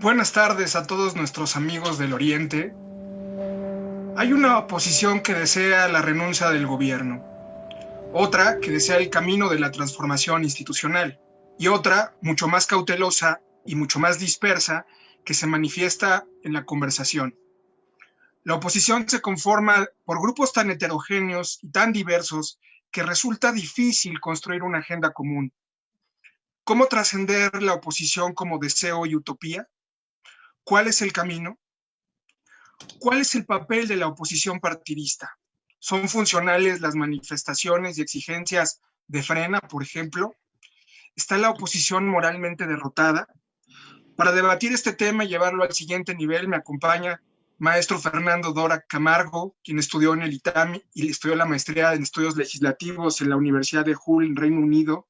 Buenas tardes a todos nuestros amigos del Oriente. Hay una oposición que desea la renuncia del gobierno, otra que desea el camino de la transformación institucional y otra mucho más cautelosa y mucho más dispersa que se manifiesta en la conversación. La oposición se conforma por grupos tan heterogéneos y tan diversos que resulta difícil construir una agenda común. ¿Cómo trascender la oposición como deseo y utopía? ¿Cuál es el camino? ¿Cuál es el papel de la oposición partidista? ¿Son funcionales las manifestaciones y exigencias de Frena, por ejemplo? ¿Está la oposición moralmente derrotada? Para debatir este tema y llevarlo al siguiente nivel me acompaña maestro Fernando Dora Camargo, quien estudió en el ITAM y estudió la maestría en estudios legislativos en la Universidad de Hull, en Reino Unido.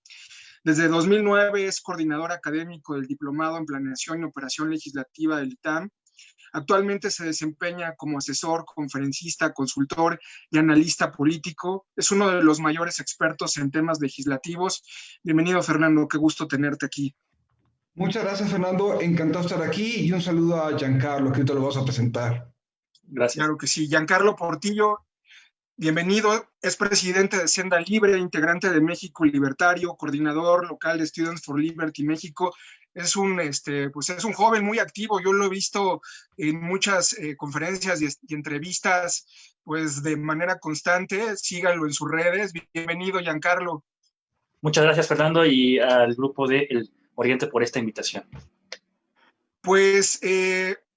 Desde 2009 es coordinador académico del Diplomado en Planeación y Operación Legislativa del ITAM. Actualmente se desempeña como asesor, conferencista, consultor y analista político. Es uno de los mayores expertos en temas legislativos. Bienvenido, Fernando, qué gusto tenerte aquí. Muchas gracias, Fernando. Encantado de estar aquí y un saludo a Giancarlo, que ahorita lo vamos a presentar. Gracias. Claro que sí. Giancarlo Portillo, bienvenido. Es presidente de Senda Libre, integrante de México Libertario, coordinador local de Students for Liberty México. Pues es un joven muy activo. Yo lo he visto en muchas conferencias y entrevistas, pues de manera constante. Síganlo en sus redes. Bienvenido, Giancarlo. Muchas gracias, Fernando, y al grupo de El Oriente por esta invitación. Pues,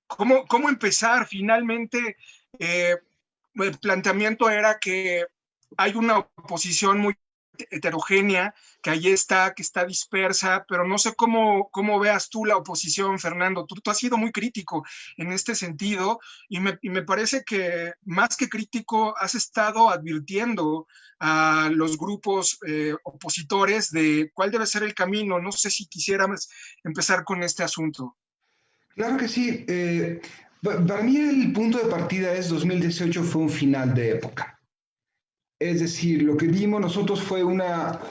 ¿cómo empezar? Finalmente, el planteamiento era que hay una oposición muy heterogénea, que ahí está, que está dispersa, pero no sé cómo veas tú la oposición, Fernando. Tú has sido muy crítico en este sentido y me parece que más que crítico has estado advirtiendo a los grupos opositores de cuál debe ser el camino. No sé si quisiéramos empezar con este asunto. Claro que sí. Para mí el punto de partida es 2018 fue un final de época. Es decir, lo que vimos nosotros fue una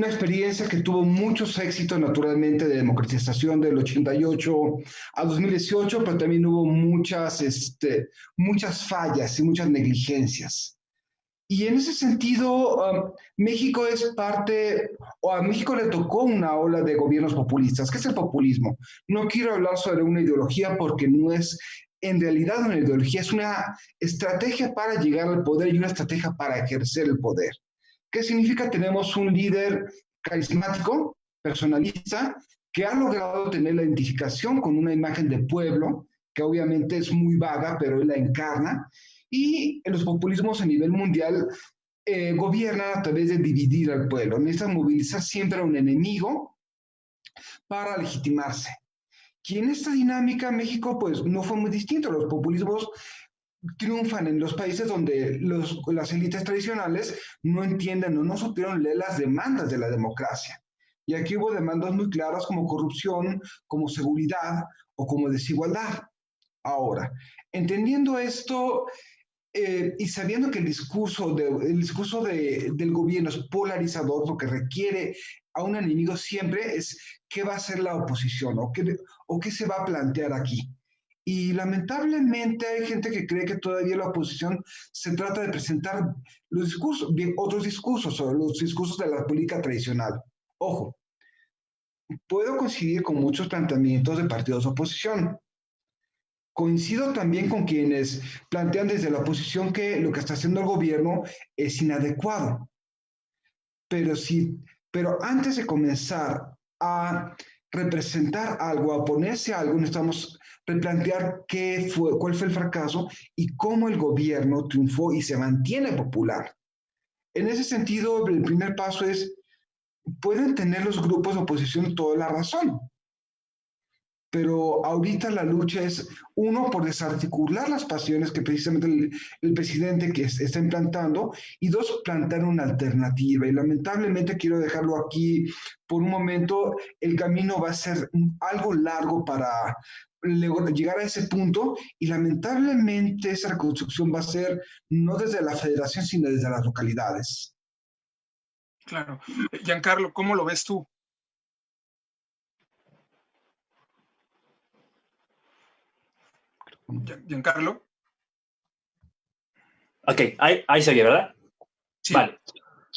experiencia que tuvo muchos éxitos naturalmente de democratización del 88 a 2018, pero también hubo muchas fallas y muchas negligencias. Y en ese sentido, México es parte, o a México le tocó una ola de gobiernos populistas. ¿Qué es el populismo? No quiero hablar sobre una ideología porque no es en realidad una ideología, es una estrategia para llegar al poder y una estrategia para ejercer el poder. ¿Qué significa? Tenemos un líder carismático, personalista, que ha logrado tener la identificación con una imagen de pueblo, que obviamente es muy vaga, pero él la encarna, y los populismos a nivel mundial gobiernan a través de dividir al pueblo. Necesitan movilizar siempre a un enemigo para legitimarse. Y en esta dinámica México pues no fue muy distinto. Los populismos triunfan en los países donde las élites tradicionales no entienden o no supieron leer las demandas de la democracia. Y aquí hubo demandas muy claras como corrupción, como seguridad o como desigualdad. Ahora, entendiendo esto, y sabiendo que el discurso del gobierno es polarizador, lo que requiere a un enemigo siempre es qué va a hacer la oposición o qué se va a plantear aquí. Y lamentablemente hay gente que cree que todavía la oposición se trata de presentar los discursos, bien, otros discursos o los discursos de la política tradicional. Ojo, puedo coincidir con muchos planteamientos de partidos de oposición. Coincido también con quienes plantean desde la oposición que lo que está haciendo el gobierno es inadecuado. Pero, sí, pero antes de comenzar a representar algo, a oponerse a algo, necesitamos replantear cuál fue el fracaso y cómo el gobierno triunfó y se mantiene popular. En ese sentido, el primer paso es, pueden tener los grupos de oposición toda la razón, pero ahorita la lucha es, uno, por desarticular las pasiones que precisamente el presidente que está implantando, y dos, plantar una alternativa. Y lamentablemente quiero dejarlo aquí por un momento, el camino va a ser algo largo para llegar a ese punto, y lamentablemente esa reconstrucción va a ser no desde la federación, sino desde las localidades. Claro. Giancarlo, ¿cómo lo ves tú? Giancarlo. Ok, ahí se oye, ¿verdad? Sí. Vale.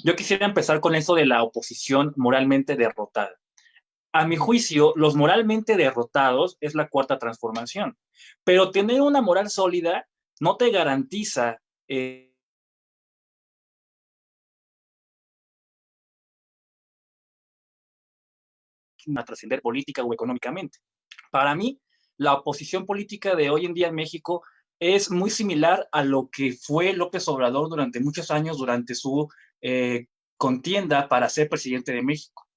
Yo quisiera empezar con eso de la oposición moralmente derrotada. A mi juicio, los moralmente derrotados es la cuarta transformación, pero tener una moral sólida no te garantiza a trascender política o económicamente. Para mí, la oposición política de hoy en día en México es muy similar a lo que fue López Obrador durante muchos años, durante su contienda para ser presidente de México.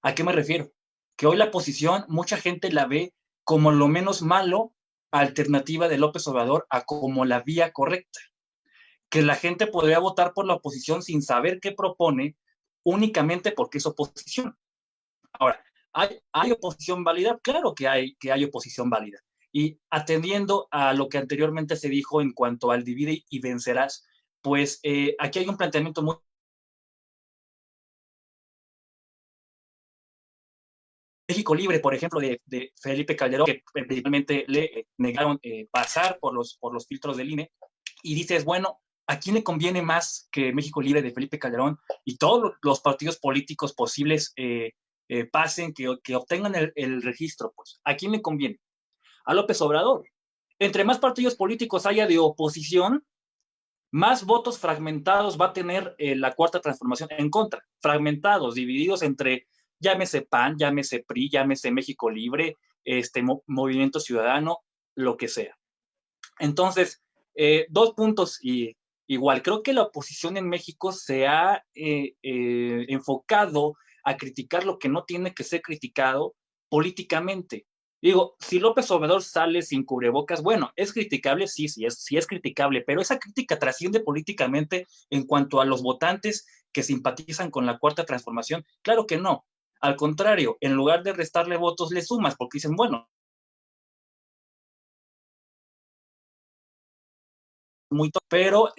¿A qué me refiero? Que hoy la oposición, mucha gente la ve como lo menos malo alternativa de López Obrador a como la vía correcta. Que la gente podría votar por la oposición sin saber qué propone únicamente porque es oposición. Ahora, ¿hay oposición válida? Claro que hay oposición válida. Y atendiendo a lo que anteriormente se dijo en cuanto al divide y vencerás, pues aquí hay un planteamiento muy México Libre, por ejemplo, de Felipe Calderón, que principalmente le negaron pasar por los filtros del INE, y dices, bueno, ¿a quién le conviene más que México Libre de Felipe Calderón y todos los partidos políticos posibles pasen, que obtengan el registro? Pues, ¿a quién le conviene? A López Obrador. Entre más partidos políticos haya de oposición, más votos fragmentados va a tener la cuarta transformación en contra, fragmentados, divididos entre, llámese PAN, llámese PRI, llámese México Libre, Movimiento Ciudadano, lo que sea. Entonces, dos puntos y igual, creo que la oposición en México se ha enfocado a criticar lo que no tiene que ser criticado políticamente. Digo, si López Obrador sale sin cubrebocas, bueno, es criticable, sí es criticable, pero esa crítica trasciende políticamente en cuanto a los votantes que simpatizan con la cuarta transformación. Claro que no. Al contrario, en lugar de restarle votos, le sumas, porque dicen, bueno, pero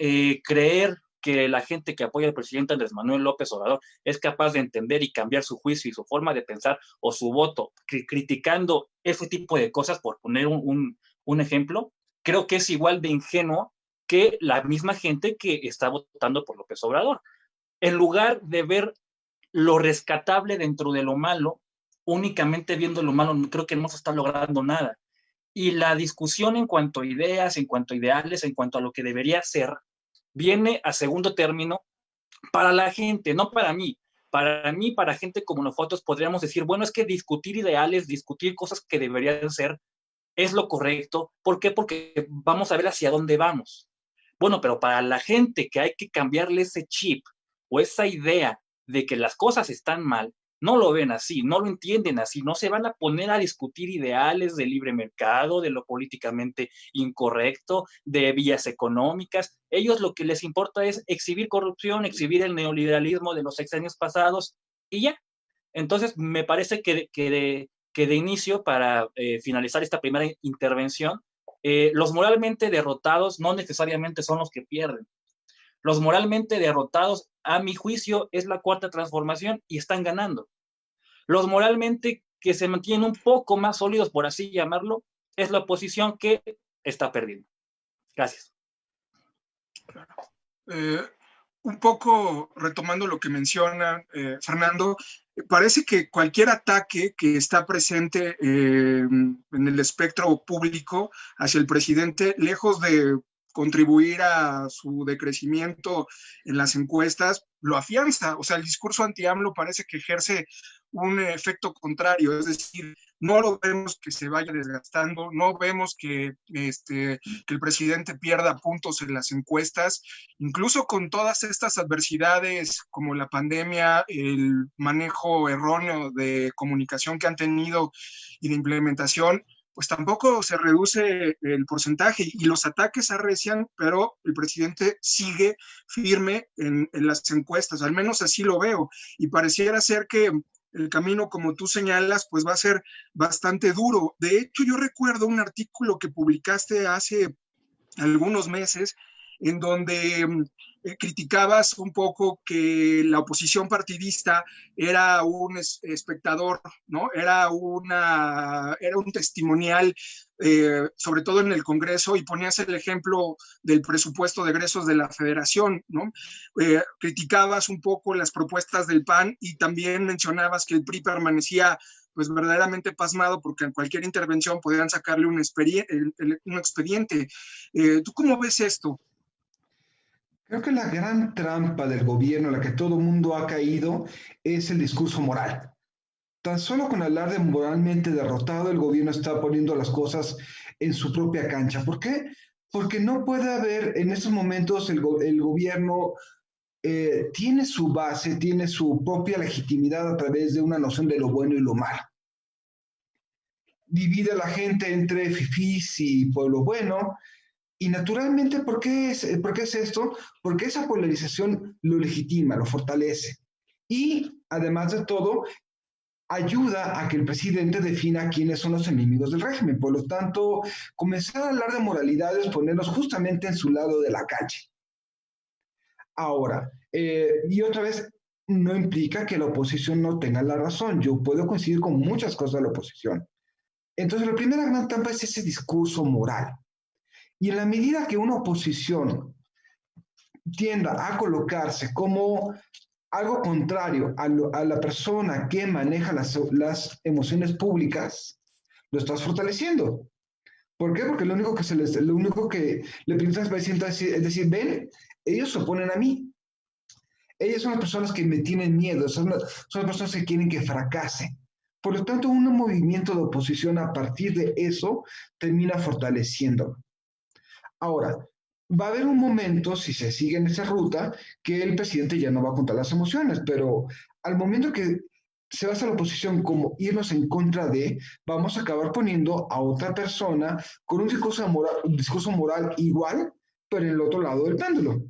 creer que la gente que apoya al presidente Andrés Manuel López Obrador es capaz de entender y cambiar su juicio y su forma de pensar o su voto criticando ese tipo de cosas, por poner un ejemplo, creo que es igual de ingenuo que la misma gente que está votando por López Obrador. En lugar de ver lo rescatable dentro de lo malo, únicamente viendo lo malo, creo que no se está logrando nada. Y la discusión en cuanto a ideas, en cuanto a ideales, en cuanto a lo que debería ser, viene a segundo término para la gente, no para mí. Para mí, para gente como nosotros, podríamos decir, bueno, es que discutir ideales, discutir cosas que deberían ser, es lo correcto. ¿Por qué? Porque vamos a ver hacia dónde vamos. Bueno, pero para la gente que hay que cambiarle ese chip o esa idea de que las cosas están mal, no lo ven así, no lo entienden así, no se van a poner a discutir ideales de libre mercado, de lo políticamente incorrecto, de vías económicas. Ellos lo que les importa es exhibir corrupción, exhibir el neoliberalismo de los sexenios pasados y ya. Entonces, me parece que de inicio, para finalizar esta primera intervención, los moralmente derrotados no necesariamente son los que pierden. Los moralmente derrotados, a mi juicio, es la cuarta transformación y están ganando. Los moralmente que se mantienen un poco más sólidos, por así llamarlo, es la oposición que está perdiendo. Gracias. Un poco retomando lo que menciona Fernando, parece que cualquier ataque que está presente en el espectro público hacia el presidente, lejos de contribuir a su decrecimiento en las encuestas, lo afianza. O sea, el discurso anti-AMLO parece que ejerce un efecto contrario, es decir, no lo vemos que se vaya desgastando, no vemos que el presidente pierda puntos en las encuestas, incluso con todas estas adversidades como la pandemia, el manejo erróneo de comunicación que han tenido y de implementación, pues tampoco se reduce el porcentaje y los ataques arrecian, pero el presidente sigue firme en las encuestas, al menos así lo veo, y pareciera ser que el camino, como tú señalas, pues va a ser bastante duro. De hecho, yo recuerdo un artículo que publicaste hace algunos meses en donde criticabas un poco que la oposición partidista era un espectador, ¿no? Era un testimonial, sobre todo en el Congreso, y ponías el ejemplo del presupuesto de egresos de la Federación, ¿no? Criticabas un poco las propuestas del PAN y también mencionabas que el PRI permanecía pues verdaderamente pasmado porque en cualquier intervención podían sacarle un expediente. ¿Tú cómo ves esto? Creo que la gran trampa del gobierno en la que todo el mundo ha caído es el discurso moral. Tan solo con hablar de moralmente derrotado, el gobierno está poniendo las cosas en su propia cancha. ¿Por qué? Porque no puede haber, en estos momentos, el gobierno tiene su base, tiene su propia legitimidad a través de una noción de lo bueno y lo malo. Divide a la gente entre fifís y pueblo bueno. Y naturalmente, ¿por qué es esto? Porque esa polarización lo legitima, lo fortalece. Y además de todo, ayuda a que el presidente defina quiénes son los enemigos del régimen. Por lo tanto, comenzar a hablar de moralidad es ponernos justamente en su lado de la calle. Ahora, y otra vez, no implica que la oposición no tenga la razón. Yo puedo coincidir con muchas cosas de la oposición. Entonces, la primera gran trampa es ese discurso moral. Y en la medida que una oposición tienda a colocarse como algo contrario a la persona que maneja las emociones públicas, lo estás fortaleciendo. ¿Por qué? Porque lo único que le piensas es decir, ven, ellos se oponen a mí. Ellas son las personas que me tienen miedo, son las personas que quieren que fracase. Por lo tanto, un movimiento de oposición a partir de eso termina fortaleciendo. Ahora, va a haber un momento, si se sigue en esa ruta, que el presidente ya no va a contar las emociones, pero al momento que se basa la oposición como irnos en contra de, vamos a acabar poniendo a otra persona con un discurso moral igual, pero en el otro lado del péndulo.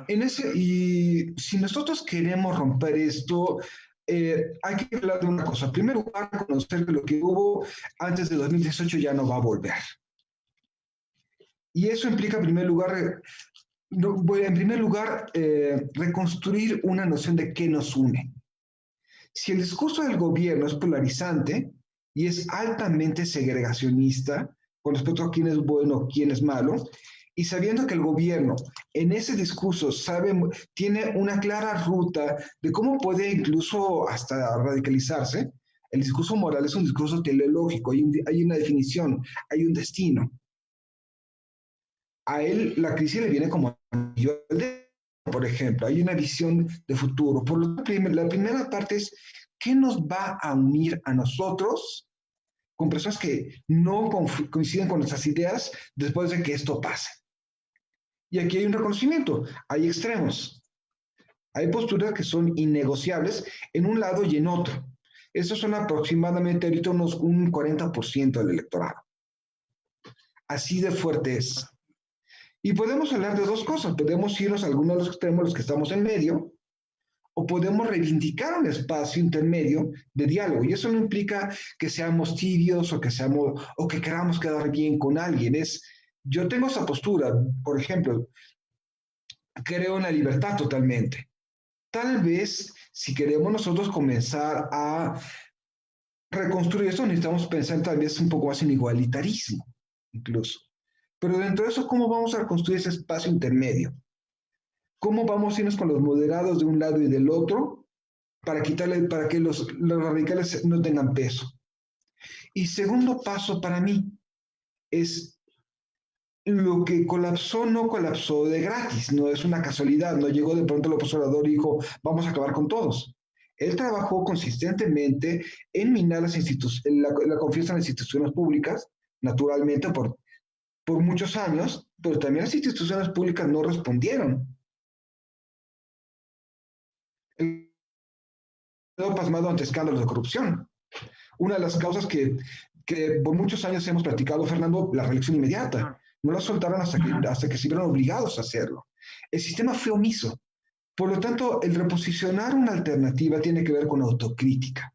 Y si nosotros queremos romper esto, hay que hablar de una cosa. En primer lugar, conocer que lo que hubo antes de 2018 ya no va a volver. Y eso implica, en primer lugar, reconstruir una noción de qué nos une. Si el discurso del gobierno es polarizante y es altamente segregacionista con respecto a quién es bueno, quién es malo, y sabiendo que el gobierno en ese discurso tiene una clara ruta de cómo puede incluso hasta radicalizarse, el discurso moral es un discurso teleológico, hay una definición, hay un destino. A él la crisis le viene como anillo al dedo, por ejemplo, hay una visión de futuro. Por lo tanto, la primera parte es qué nos va a unir a nosotros con personas que no coinciden con nuestras ideas después de que esto pase. Y aquí hay un reconocimiento, hay extremos, hay posturas que son innegociables en un lado y en otro. Estos son aproximadamente ahorita un 40% del electorado. Así de fuerte es. Y podemos hablar de dos cosas. Podemos irnos a algunos de los extremos, los que estamos en medio, o podemos reivindicar un espacio intermedio de diálogo. Y eso no implica que seamos tibios o que queramos quedar bien con alguien. Yo tengo esa postura, por ejemplo, creo en la libertad totalmente. Tal vez, si queremos nosotros comenzar a reconstruir eso, necesitamos pensar tal vez un poco más en igualitarismo, incluso. Pero dentro de eso, ¿cómo vamos a reconstruir ese espacio intermedio? ¿Cómo vamos a irnos con los moderados de un lado y del otro para que los radicales no tengan peso? Y segundo paso para mí es lo que colapsó, no colapsó de gratis, no es una casualidad, no llegó de pronto López Obrador y dijo, vamos a acabar con todos. Él trabajó consistentemente en minar la confianza en las instituciones públicas, naturalmente por muchos años, pero también las instituciones públicas no respondieron. Quedó pasmado ante escándalos de corrupción. Una de las causas que por muchos años hemos practicado, Fernando, la reelección inmediata. No la soltaron hasta que se vieron obligados a hacerlo. El sistema fue omiso. Por lo tanto, el reposicionar una alternativa tiene que ver con autocrítica.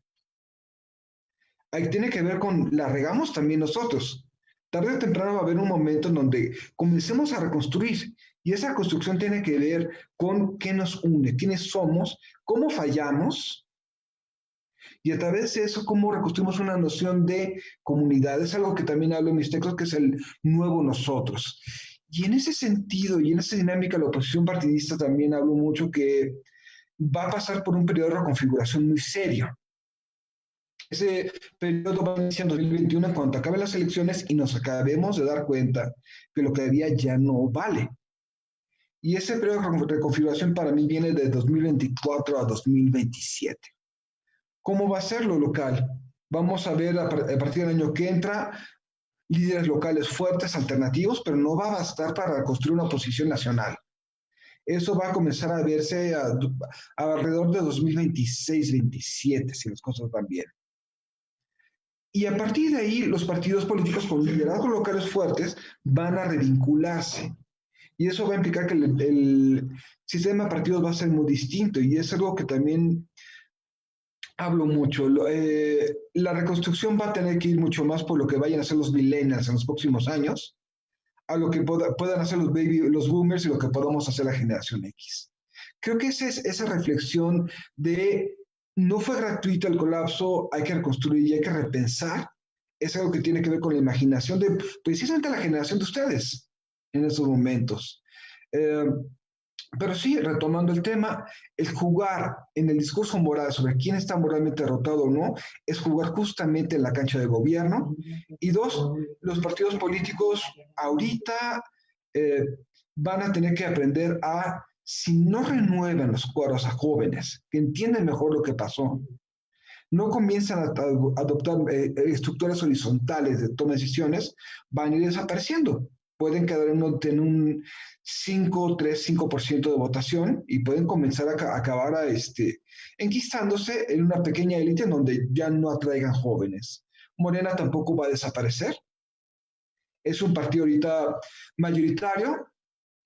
Tiene que ver con la regamos también nosotros. Tarde o temprano va a haber un momento en donde comencemos a reconstruir. Y esa construcción tiene que ver con qué nos une, quiénes somos, cómo fallamos, y a través de eso, cómo reconstruimos una noción de comunidad. Es algo que también hablo en mis textos, que es el nuevo nosotros. Y en ese sentido, y en esa dinámica, la oposición partidista también hablo mucho que va a pasar por un periodo de reconfiguración muy serio. Ese periodo va a iniciar en 2021 cuando acaben las elecciones y nos acabemos de dar cuenta que lo que había ya no vale. Y ese periodo de reconfiguración para mí viene de 2024 a 2027. ¿Cómo va a ser lo local? Vamos a ver a partir del año que entra líderes locales fuertes, alternativos, pero no va a bastar para construir una oposición nacional. Eso va a comenzar a verse alrededor de 2026-27, si las cosas van bien. Y a partir de ahí, los partidos políticos con liderazgos locales fuertes van a revincularse. Y eso va a implicar que el sistema de partidos va a ser muy distinto. Y es algo que también hablo mucho. La reconstrucción va a tener que ir mucho más por lo que vayan a hacer los millennials en los próximos años, a lo que puedan hacer los boomers y lo que podamos hacer la generación X. Creo que esa reflexión de no fue gratuito el colapso, hay que reconstruir y hay que repensar, es algo que tiene que ver con la imaginación de precisamente la generación de ustedes en estos momentos. Pero sí, retomando el tema, el jugar en el discurso moral sobre quién está moralmente derrotado o no, es jugar justamente en la cancha de gobierno. Y dos, los partidos políticos ahorita van a tener que aprender a, si no renuevan los cuadros a jóvenes, que entienden mejor lo que pasó, no comienzan a adoptar estructuras horizontales de toma de decisiones, van a ir desapareciendo. Pueden quedar en un 5, 3, 5% de votación y pueden comenzar a acabar enquistándose en una pequeña élite en donde ya no atraigan jóvenes. Morena tampoco va a desaparecer. Es un partido ahorita mayoritario.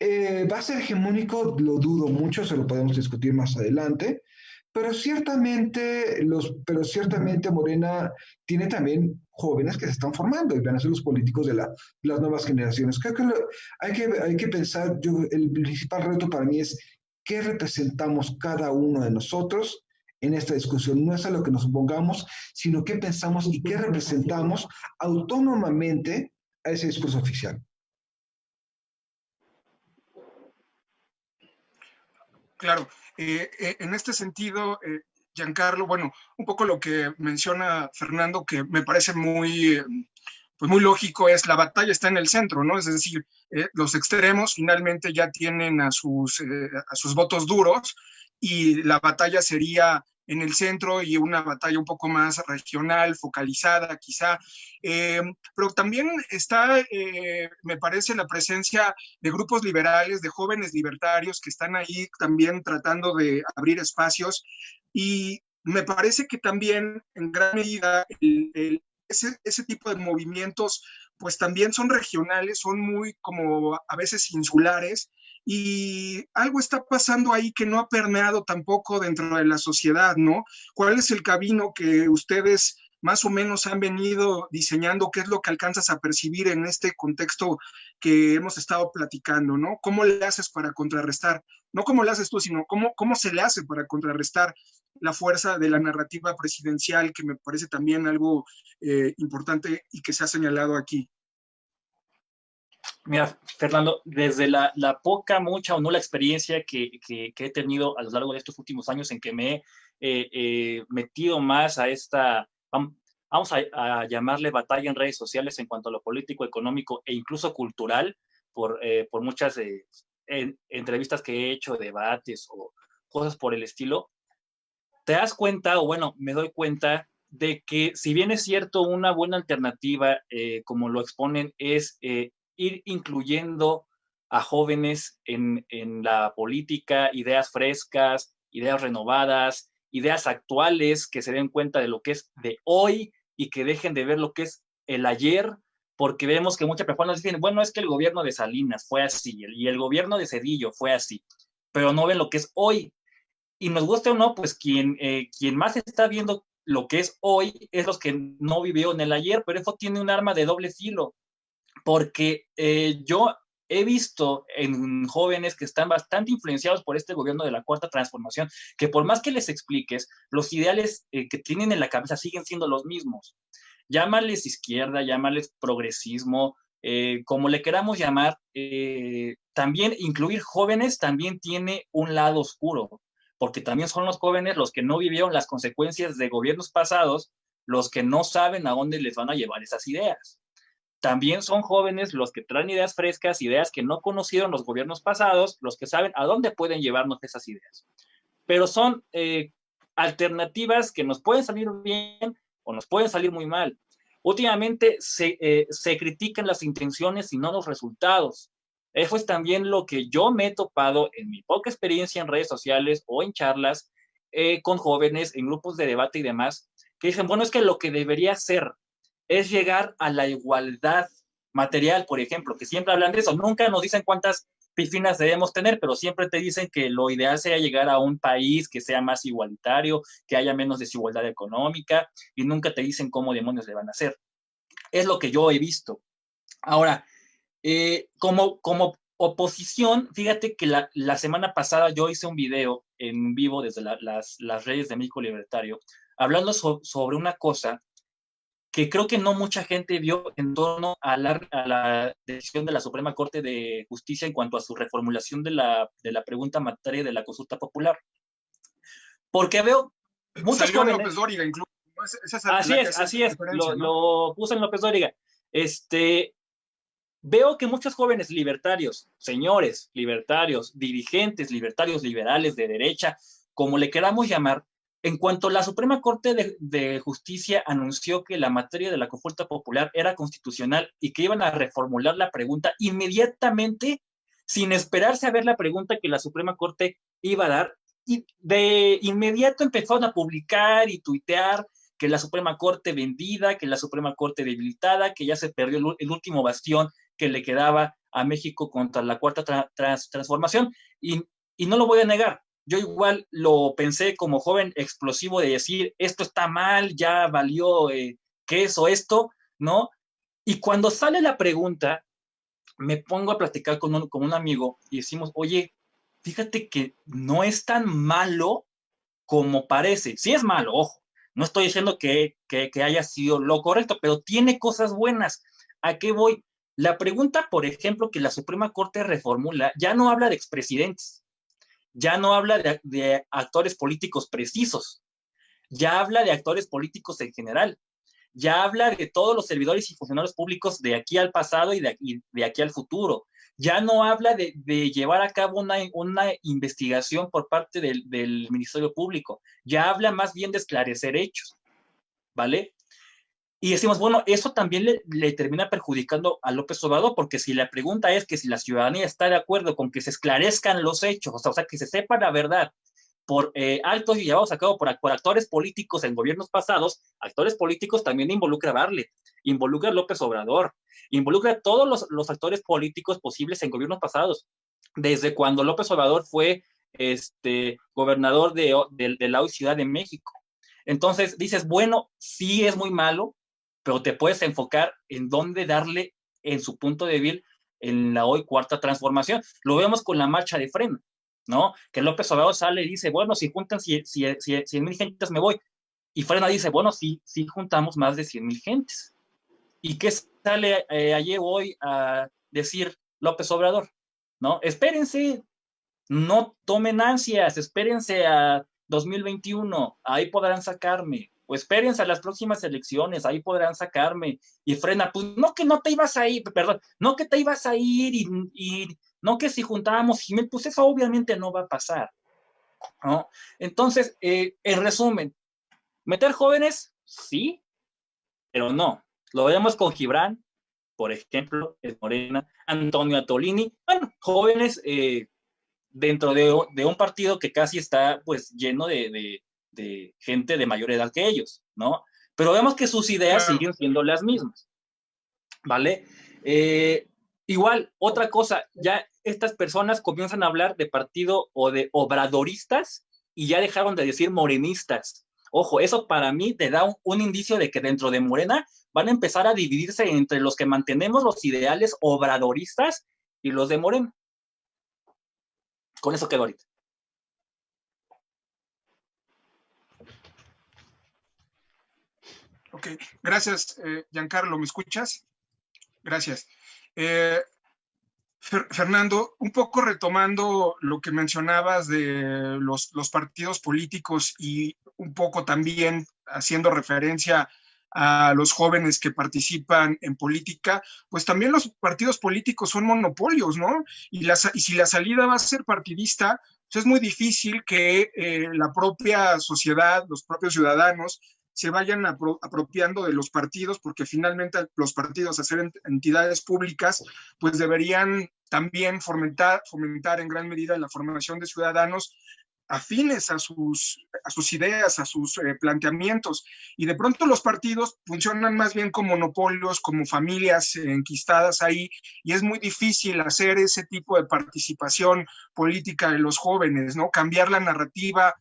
¿Va a ser hegemónico? Lo dudo mucho, se lo podemos discutir más adelante. Pero ciertamente Morena tiene también jóvenes que se están formando y van a ser los políticos de las nuevas generaciones. Creo que hay que pensar, el principal reto para mí es qué representamos cada uno de nosotros en esta discusión. No es a lo que nos pongamos, sino qué pensamos y qué representamos autónomamente a ese discurso oficial. Claro, en este sentido, Giancarlo, bueno, un poco lo que menciona Fernando, que me parece pues muy lógico, es la batalla está en el centro, ¿no? Es decir, los extremos finalmente ya tienen a sus votos duros y la batalla sería en el centro y una batalla un poco más regional, focalizada quizá, pero también está, me parece, la presencia de grupos liberales, de jóvenes libertarios que están ahí también tratando de abrir espacios y me parece que también en gran medida ese tipo de movimientos pues también son regionales, son muy como a veces insulares y algo está pasando ahí que no ha permeado tampoco dentro de la sociedad, ¿no? ¿Cuál es el camino que ustedes más o menos han venido diseñando? ¿Qué es lo que alcanzas a percibir en este contexto que hemos estado platicando, ¿no? ¿Cómo le haces para contrarrestar? No cómo le haces tú, sino cómo se le hace para contrarrestar la fuerza de la narrativa presidencial, que me parece también algo importante y que se ha señalado aquí. Mira, Fernando, desde la poca, mucha o nula experiencia que he tenido a lo largo de estos últimos años en que me he metido más a esta, vamos a llamarle batalla en redes sociales en cuanto a lo político, económico e incluso cultural, por muchas entrevistas que he hecho, debates o cosas por el estilo, te das cuenta, o bueno, me doy cuenta de que si bien es cierto, una buena alternativa, como lo exponen, es ir incluyendo a jóvenes en la política, ideas frescas, ideas renovadas, ideas actuales que se den cuenta de lo que es de hoy y que dejen de ver lo que es el ayer, porque vemos que muchas personas dicen, bueno, es que el gobierno de Salinas fue así y el gobierno de Zedillo fue así, pero no ven lo que es hoy. Y nos guste o no, pues quien más está viendo lo que es hoy es los que no vivió en el ayer, pero eso tiene un arma de doble filo. porque yo he visto en jóvenes que están bastante influenciados por este gobierno de la Cuarta Transformación, que por más que les expliques, los ideales que tienen en la cabeza siguen siendo los mismos. Llámales izquierda, llámales progresismo, como le queramos llamar, también incluir jóvenes también tiene un lado oscuro, porque también son los jóvenes los que no vivieron las consecuencias de gobiernos pasados, los que no saben a dónde les van a llevar esas ideas. También son jóvenes los que traen ideas frescas, ideas que no conocieron los gobiernos pasados, los que saben a dónde pueden llevarnos esas ideas. Pero son alternativas que nos pueden salir bien o nos pueden salir muy mal. Últimamente se critican las intenciones y no los resultados. Eso es también lo que yo me he topado en mi poca experiencia en redes sociales o en charlas con jóvenes, en grupos de debate y demás, que dicen, bueno, es que lo que debería ser es llegar a la igualdad material, por ejemplo, que siempre hablan de eso. Nunca nos dicen cuántas piscinas debemos tener, pero siempre te dicen que lo ideal sería llegar a un país que sea más igualitario, que haya menos desigualdad económica, y nunca te dicen cómo demonios le van a hacer. Es lo que yo he visto. Ahora, como oposición, fíjate que la semana pasada yo hice un video en vivo desde las redes de México Libertario, hablando sobre una cosa que creo que no mucha gente vio en torno a la decisión de la Suprema Corte de Justicia en cuanto a su reformulación de la pregunta materia de la consulta popular. Porque veo muchos Salió jóvenes... en López Dóriga, incluso. Así es, lo puso en López Dóriga. Veo que muchos jóvenes libertarios, señores libertarios, dirigentes libertarios, liberales, de derecha, como le queramos llamar, en cuanto la Suprema Corte de Justicia anunció que la materia de la consulta popular era constitucional y que iban a reformular la pregunta inmediatamente, sin esperarse a ver la pregunta que la Suprema Corte iba a dar, y de inmediato empezaron a publicar y tuitear que la Suprema Corte vendida, que la Suprema Corte debilitada, que ya se perdió el último bastión que le quedaba a México contra la Cuarta Transformación. Y no lo voy a negar, yo igual lo pensé como joven explosivo de decir, esto está mal, ya valió queso esto, ¿no? Y cuando sale la pregunta, me pongo a platicar con un amigo y decimos, oye, fíjate que no es tan malo como parece. Sí es malo, ojo, no estoy diciendo que haya sido lo correcto, pero tiene cosas buenas. ¿A qué voy? La pregunta, por ejemplo, que la Suprema Corte reformula, ya no habla de expresidentes, ya no habla de actores políticos precisos, ya habla de actores políticos en general, ya habla de todos los servidores y funcionarios públicos de aquí al pasado y de aquí al futuro, ya no habla de llevar a cabo una investigación por parte del Ministerio Público, ya habla más bien de esclarecer hechos, ¿vale? Y decimos, bueno, eso también le termina perjudicando a López Obrador, porque si la pregunta es que si la ciudadanía está de acuerdo con que se esclarezcan los hechos, o sea que se sepa la verdad por altos y llevados a cabo por actores políticos en gobiernos pasados, actores políticos también involucra a Bartlett, involucra a López Obrador, involucra a todos los actores políticos posibles en gobiernos pasados, desde cuando López Obrador fue gobernador de la hoy Ciudad de México. Entonces dices, bueno, sí es muy malo, pero te puedes enfocar en dónde darle en su punto débil en la hoy Cuarta Transformación. Lo vemos con la marcha de Frena, ¿no? Que López Obrador sale y dice, bueno, si juntan 100,000 gentes me voy. Y Frena dice, bueno, sí juntamos más de 100,000 gentes. ¿Y qué sale ayer hoy a decir López Obrador? ¿No? Espérense, no tomen ansias, espérense a 2021, ahí podrán sacarme, o espérense a las próximas elecciones, ahí podrán sacarme, y Frena, pues no que no te ibas a ir, perdón, no que te ibas a ir, y no que si juntábamos, pues eso obviamente no va a pasar, ¿no? Entonces, en resumen, meter jóvenes, sí, pero no, lo vemos con Gibran, por ejemplo, Morena, Antonio Atolini, bueno, jóvenes dentro de un partido que casi está pues lleno de gente de mayor edad que ellos, ¿no? Pero vemos que sus ideas siguen siendo las mismas, ¿vale? Igual, otra cosa, ya estas personas comienzan a hablar de partido o de obradoristas y ya dejaron de decir morenistas. Ojo, eso para mí te da un indicio de que dentro de Morena van a empezar a dividirse entre los que mantenemos los ideales obradoristas y los de Morena. Con eso quedo ahorita. Ok, gracias, Giancarlo, ¿me escuchas? Gracias. Fernando, un poco retomando lo que mencionabas de los partidos políticos y un poco también haciendo referencia a los jóvenes que participan en política, pues también los partidos políticos son monopolios, ¿no? Y si la salida va a ser partidista, pues es muy difícil que la propia sociedad, los propios ciudadanos, se vayan apropiando de los partidos, porque finalmente los partidos, a ser entidades públicas, pues deberían también fomentar en gran medida la formación de ciudadanos afines a sus ideas, a sus planteamientos. Y de pronto los partidos funcionan más bien como monopolios, como familias enquistadas ahí, y es muy difícil hacer ese tipo de participación política de los jóvenes, ¿no? Cambiar la narrativa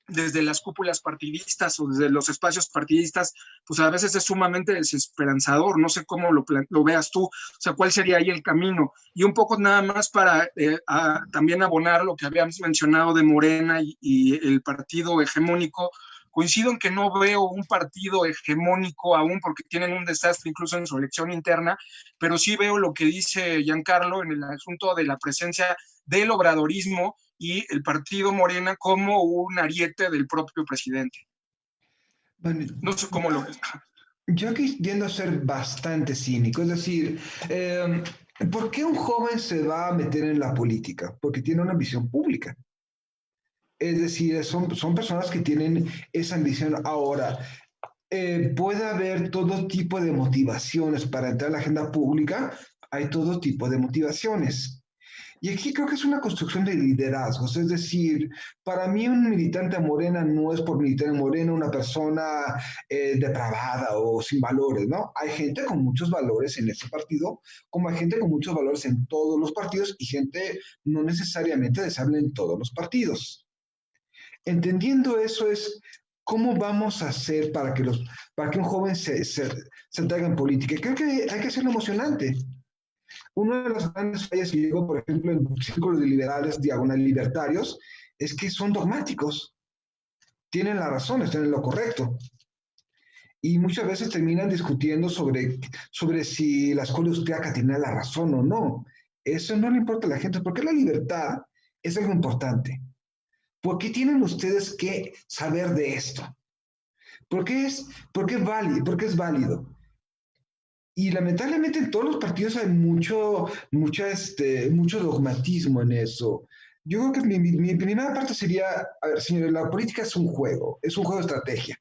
desde las cúpulas partidistas o desde los espacios partidistas, pues a veces es sumamente desesperanzador. No sé cómo lo veas tú, o sea, cuál sería ahí el camino. Y un poco nada más para también abonar lo que habíamos mencionado de Morena y el partido hegemónico. Coincido en que no veo un partido hegemónico aún, porque tienen un desastre incluso en su elección interna, pero sí veo lo que dice Giancarlo en el asunto de la presencia del obradorismo y el partido Morena como un ariete del propio presidente. Bueno, no sé cómo lo ves. yo aquí tiendo a ser bastante cínico, es decir, ¿por qué un joven se va a meter en la política? Porque tiene una ambición pública. Es decir, son personas que tienen esa ambición. Ahora, puede haber todo tipo de motivaciones para entrar a la agenda pública, hay todo tipo de motivaciones. Y aquí creo que es una construcción de liderazgos, es decir, para mí un militante Morena no es por militar en Morena una persona depravada o sin valores, ¿no? Hay gente con muchos valores en ese partido, como hay gente con muchos valores en todos los partidos y gente no necesariamente deseable en todos los partidos. Entendiendo eso es cómo vamos a hacer para que un joven se traiga en política. Creo que hay que hacerlo emocionante. Una de las grandes fallas que llegó, por ejemplo, en círculos de liberales, diagonal libertarios, es que son dogmáticos. Tienen la razón, están en lo correcto. Y muchas veces terminan discutiendo sobre si la escuela austríaca tiene la razón o no. Eso no le importa a la gente, porque la libertad es algo importante. ¿Por qué tienen ustedes que saber de esto? ¿Por qué es válido? Y lamentablemente en todos los partidos hay mucho dogmatismo en eso. Yo creo que mi primera parte sería, a ver, señores, la política es un juego de estrategia.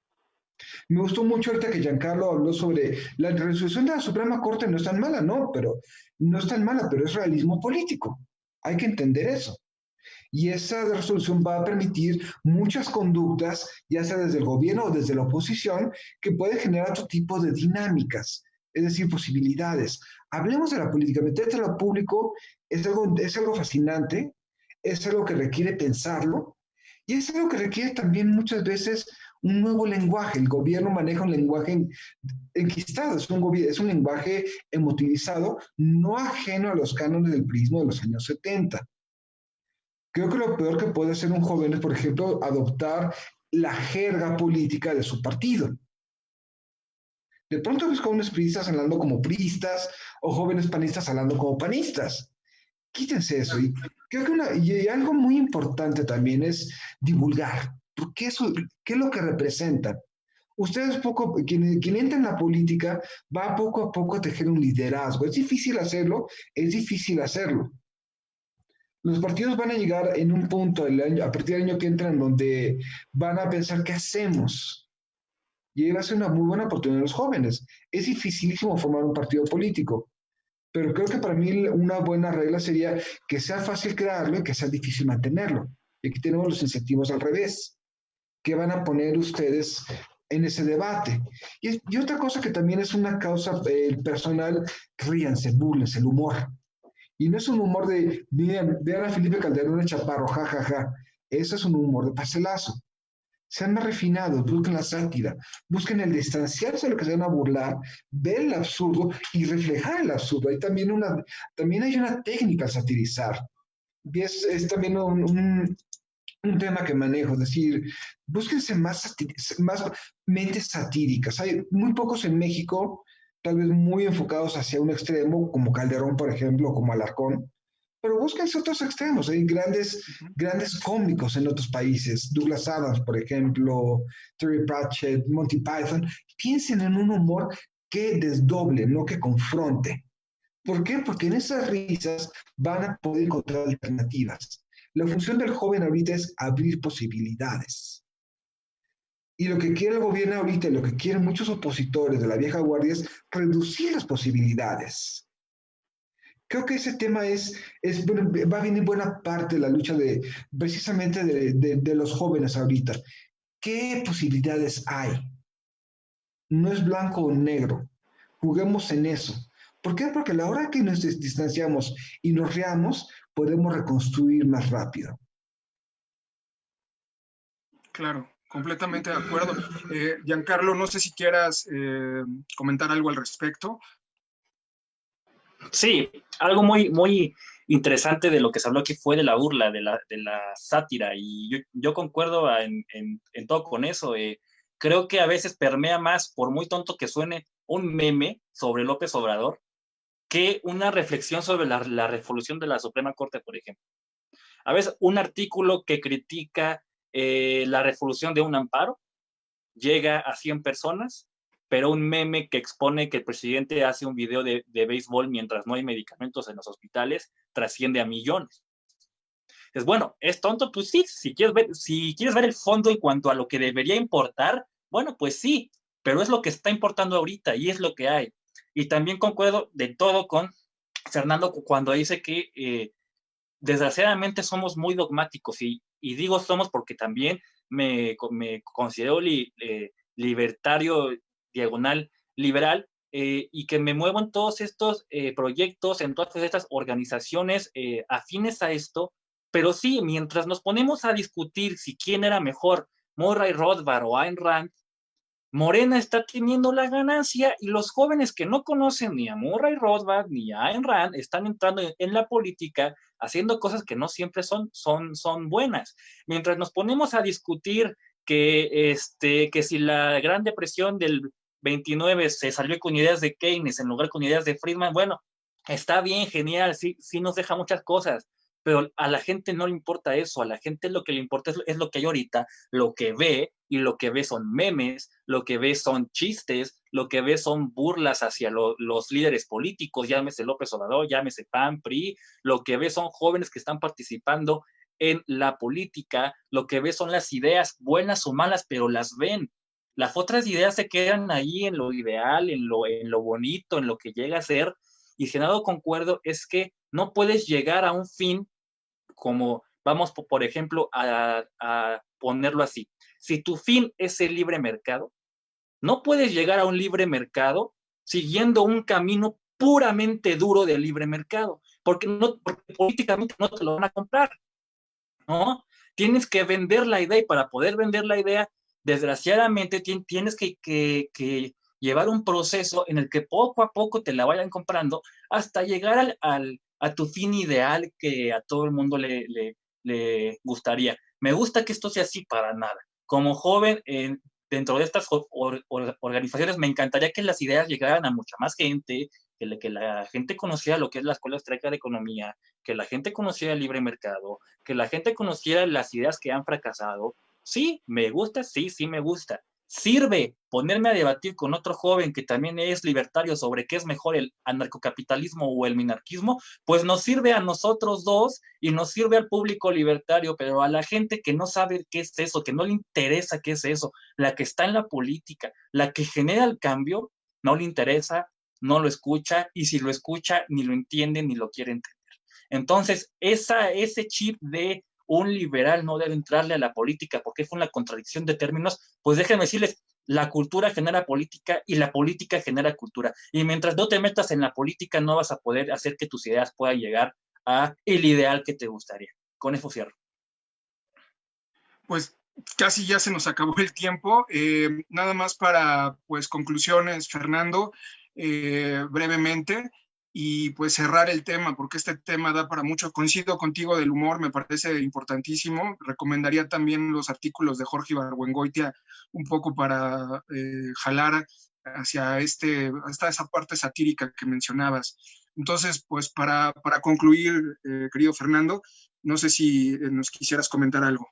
Me gustó mucho ahorita que Giancarlo habló sobre la resolución de la Suprema Corte no es tan mala, no, pero no es tan mala, pero es realismo político. Hay que entender eso. Y esa resolución va a permitir muchas conductas, ya sea desde el gobierno o desde la oposición, que puede generar otro tipo de dinámicas, es decir, posibilidades. Hablemos de la política, meterse a lo público es algo fascinante, es algo que requiere pensarlo y es algo que requiere también muchas veces un nuevo lenguaje. El gobierno maneja un lenguaje enquistado, es un lenguaje emotivizado, no ajeno a los cánones del prismo de los años 70. Creo que lo peor que puede hacer un joven es, por ejemplo, adoptar la jerga política de su partido. De pronto ves jóvenes priistas hablando como priistas o jóvenes panistas hablando como panistas. Quítense eso. Y creo que y algo muy importante también es divulgar. ¿Qué es lo que representan? Ustedes quien entra en la política va poco a poco a tejer un liderazgo. Es difícil hacerlo, es difícil hacerlo. Los partidos van a llegar en un punto a partir del año que entran donde van a pensar qué hacemos. Y ahí va a ser una muy buena oportunidad de los jóvenes. Es dificilísimo formar un partido político, pero creo que para mí una buena regla sería que sea fácil crearlo y que sea difícil mantenerlo. Y aquí tenemos los incentivos al revés. ¿Qué van a poner ustedes en ese debate? Y otra cosa que también es una causa personal, ríanse, búrlense, el humor. Y no es un humor de, vean a Felipe Calderón de Chaparro, jajaja. Ja, ja. Eso es un humor de pastelazo. sean más refinados, busquen la sátira, busquen el distanciarse de lo que se van a burlar, ver el absurdo y reflejar el absurdo. También hay una técnica al satirizar. Y es también un tema que manejo, es decir, búsquense más mentes satíricas. Hay muy pocos en México, tal vez muy enfocados hacia un extremo, como Calderón, por ejemplo, o como Alarcón, pero búsquense otros extremos. Hay Ujú. grandes cómicos en otros países. Douglas Adams, por ejemplo, Terry Pratchett, Monty Python. Piensen en un humor que desdoble, no que confronte. ¿Por qué? Porque en esas risas van a poder encontrar alternativas. La función del joven ahorita es abrir posibilidades. Y lo que quiere el gobierno ahorita, lo que quieren muchos opositores de la vieja guardia es reducir las posibilidades. Creo que ese tema bueno, va a venir buena parte de la lucha precisamente de los jóvenes ahorita. ¿Qué posibilidades hay? No es blanco o negro. Juguemos en eso. ¿Por qué? Porque a la hora que nos distanciamos y nos reamos, podemos reconstruir más rápido. Claro, completamente de acuerdo. Giancarlo, no sé si quieras comentar algo al respecto. Sí, algo muy interesante de lo que se habló aquí fue de la burla, de la sátira, y yo concuerdo en todo con eso. Creo que a veces permea más, por muy tonto que suene, un meme sobre López Obrador que una reflexión sobre la resolución de la Suprema Corte, por ejemplo. A veces un artículo que critica la resolución de un amparo llega a 100 personas, pero un meme que expone que el presidente hace un video de béisbol mientras no hay medicamentos en los hospitales trasciende a millones. Es bueno, es tonto, pues sí, si quieres ver el fondo en cuanto a lo que debería importar, bueno, pues sí, pero es lo que está importando ahorita y es lo que hay. Y también concuerdo de todo con Fernando cuando dice que desgraciadamente somos muy dogmáticos y digo somos porque también me considero libertario, diagonal, liberal, y que me muevo en todos estos proyectos, en todas estas organizaciones afines a esto, pero sí, mientras nos ponemos a discutir si quién era mejor, Murray Rothbard o Ayn Rand, Morena está teniendo la ganancia y los jóvenes que no conocen ni a Murray Rothbard ni a Ayn Rand están entrando en la política haciendo cosas que no siempre son buenas. Mientras nos ponemos a discutir que si la Gran Depresión del 29 se salió con ideas de Keynes en lugar con ideas de Friedman, bueno, está bien, genial, sí, sí nos deja muchas cosas, pero a la gente no le importa eso, a la gente lo que le importa es lo que hay ahorita, lo que ve, y lo que ve son memes, lo que ve son chistes, lo que ve son burlas hacia los líderes políticos, llámese López Obrador, llámese PAN, PRI, lo que ve son jóvenes que están participando en la política, lo que ve son las ideas buenas o malas, pero las ven. Las otras ideas se quedan ahí en lo ideal, en lo bonito, en lo que llega a ser, y si en algo concuerdo es que no puedes llegar a un fin como vamos, por ejemplo, a ponerlo así. Si tu fin es el libre mercado, no puedes llegar a un libre mercado siguiendo un camino puramente duro del libre mercado, porque políticamente no te lo van a comprar, ¿no? Tienes que vender la idea y para poder vender la idea, desgraciadamente tienes que llevar un proceso en el que poco a poco te la vayan comprando hasta llegar a tu fin ideal que a todo el mundo le gustaría. Me gusta que esto sea así para nada. Como joven, dentro de estas organizaciones, me encantaría que las ideas llegaran a mucha más gente, que la gente conociera lo que es la Escuela Austriaca de Economía, que la gente conociera el libre mercado, que la gente conociera las ideas que han fracasado. Sí, me gusta, sí, sí me gusta. Sirve ponerme a debatir con otro joven que también es libertario sobre qué es mejor el anarcocapitalismo o el minarquismo, pues nos sirve a nosotros dos y nos sirve al público libertario, pero a la gente que no sabe qué es eso, que no le interesa qué es eso, la que está en la política, la que genera el cambio, no le interesa, no lo escucha y si lo escucha ni lo entiende ni lo quiere entender. Entonces, ese chip de un liberal no debe entrarle a la política porque fue una contradicción de términos, pues déjenme decirles, la cultura genera política y la política genera cultura. Y mientras no te metas en la política, no vas a poder hacer que tus ideas puedan llegar a el ideal que te gustaría. Con eso cierro. Pues casi ya se nos acabó el tiempo. Nada más para, pues, conclusiones, Fernando, brevemente, y pues cerrar el tema, porque este tema da para mucho. Coincido contigo del humor, me parece importantísimo. Recomendaría también los artículos de Jorge Ibargüengoitia un poco para jalar hasta esa parte satírica que mencionabas. Entonces, pues para concluir, querido Fernando, no sé si nos quisieras comentar algo.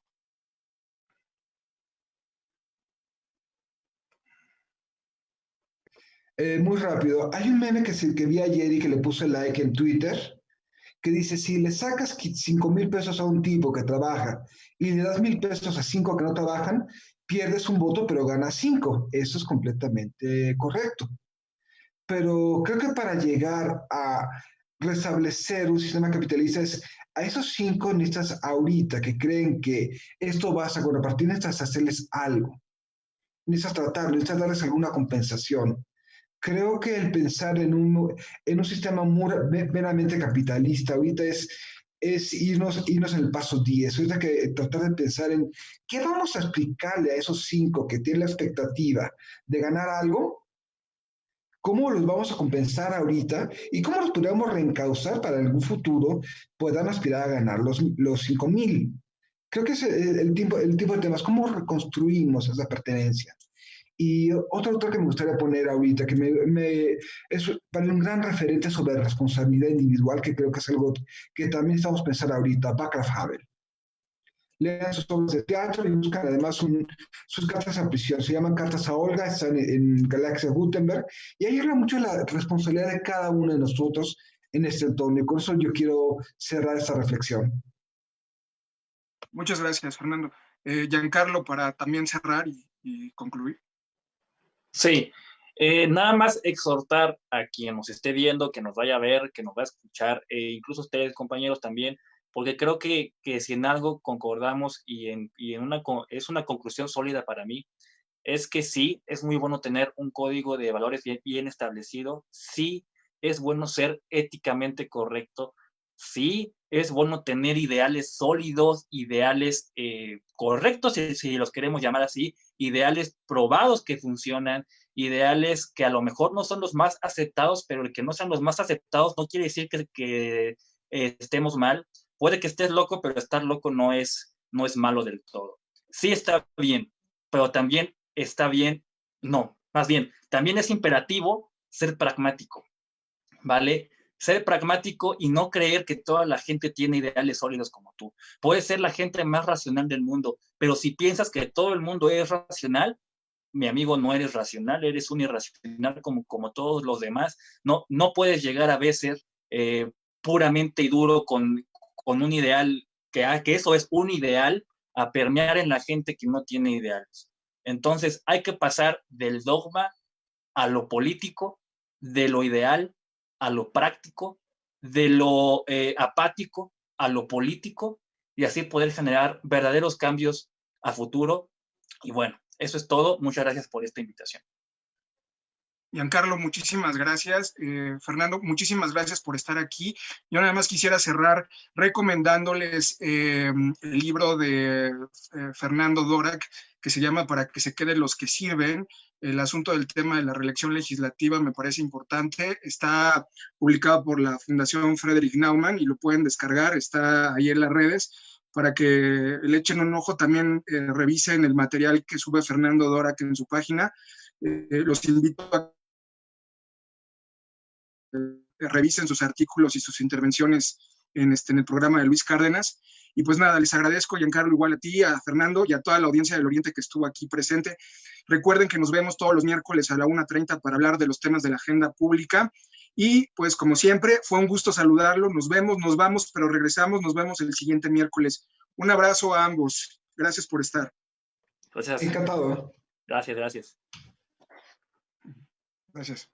Muy rápido. Hay un meme que vi ayer y que le puse like en Twitter, que dice, si le sacas 5,000 pesos a un tipo que trabaja y le das 1,000 pesos a 5 que no trabajan, pierdes un voto, pero ganas 5. Eso es completamente correcto. Pero creo que para llegar a restablecer un sistema capitalista es a esos 5 necesitas ahorita que creen que esto basta con repartir, necesitas hacerles algo, necesitas tratar, necesitas darles alguna compensación. Creo que el pensar en un sistema meramente capitalista ahorita es irnos en el paso 10. Ahorita que tratar de pensar en qué vamos a explicarle a esos 5 que tienen la expectativa de ganar algo, cómo los vamos a compensar ahorita y cómo los podríamos reencauzar para en algún futuro puedan aspirar a ganar los 5,000. Creo que es el tipo de temas, cómo reconstruimos esa pertenencia. Y otro autor que me gustaría poner ahorita, que es para un gran referente sobre responsabilidad individual, que creo que es algo que también estamos pensando ahorita, Václav Havel. Lean sus obras de teatro y buscan además sus cartas a prisión. Se llaman Cartas a Olga, están en Galaxia Gutenberg, y ahí habla mucho de la responsabilidad de cada uno de nosotros en este entorno. Y con eso yo quiero cerrar esta reflexión. Muchas gracias, Fernando. Giancarlo, para también cerrar y concluir. Sí, nada más exhortar a quien nos esté viendo, que nos vaya a ver, que nos va a escuchar, incluso ustedes, compañeros, también, porque creo que si en algo concordamos es una conclusión sólida para mí, es que sí, es muy bueno tener un código de valores bien establecido, sí, es bueno ser éticamente correcto, sí, es bueno tener ideales sólidos, ideales correctos, si los queremos llamar así, ideales probados que funcionan, ideales que a lo mejor no son los más aceptados, pero el que no sean los más aceptados no quiere decir que estemos mal. Puede que estés loco, pero estar loco no es malo del todo. Sí está bien, pero también está bien, no, más bien, también es imperativo ser pragmático, ¿vale? Ser pragmático y no creer que toda la gente tiene ideales sólidos como tú. Puedes ser la gente más racional del mundo, pero si piensas que todo el mundo es racional, mi amigo, no eres racional, eres un irracional como todos los demás. No puedes llegar a veces puramente y duro con un ideal, que eso es un ideal, a permear en la gente que no tiene ideales. Entonces hay que pasar del dogma a lo político, de lo ideal a lo práctico, de lo apático a lo político, y así poder generar verdaderos cambios a futuro. Y bueno, eso es todo. Muchas gracias por esta invitación. Giancarlo, muchísimas gracias. Fernando, muchísimas gracias por estar aquí. Yo nada más quisiera cerrar recomendándoles el libro de Fernando Dorak, que se llama Para que se queden los que sirven. El asunto del tema de la reelección legislativa me parece importante. Está publicado por la Fundación Friedrich Naumann y lo pueden descargar. Está ahí en las redes para que le echen un ojo. También revisen el material que sube Fernando Dorak en su página. Los invito a revisen sus artículos y sus intervenciones en el programa de Luis Cárdenas. Y pues nada, les agradezco, Giancarlo, igual a ti, a Fernando y a toda la audiencia del Oriente que estuvo aquí presente. Recuerden que nos vemos todos los miércoles a la 1:30 para hablar de los temas de la agenda pública. Y pues como siempre, fue un gusto saludarlo. Nos vemos, nos vamos, pero regresamos. Nos vemos el siguiente miércoles. Un abrazo a ambos. Gracias por estar. Gracias. Encantado. Gracias. Gracias.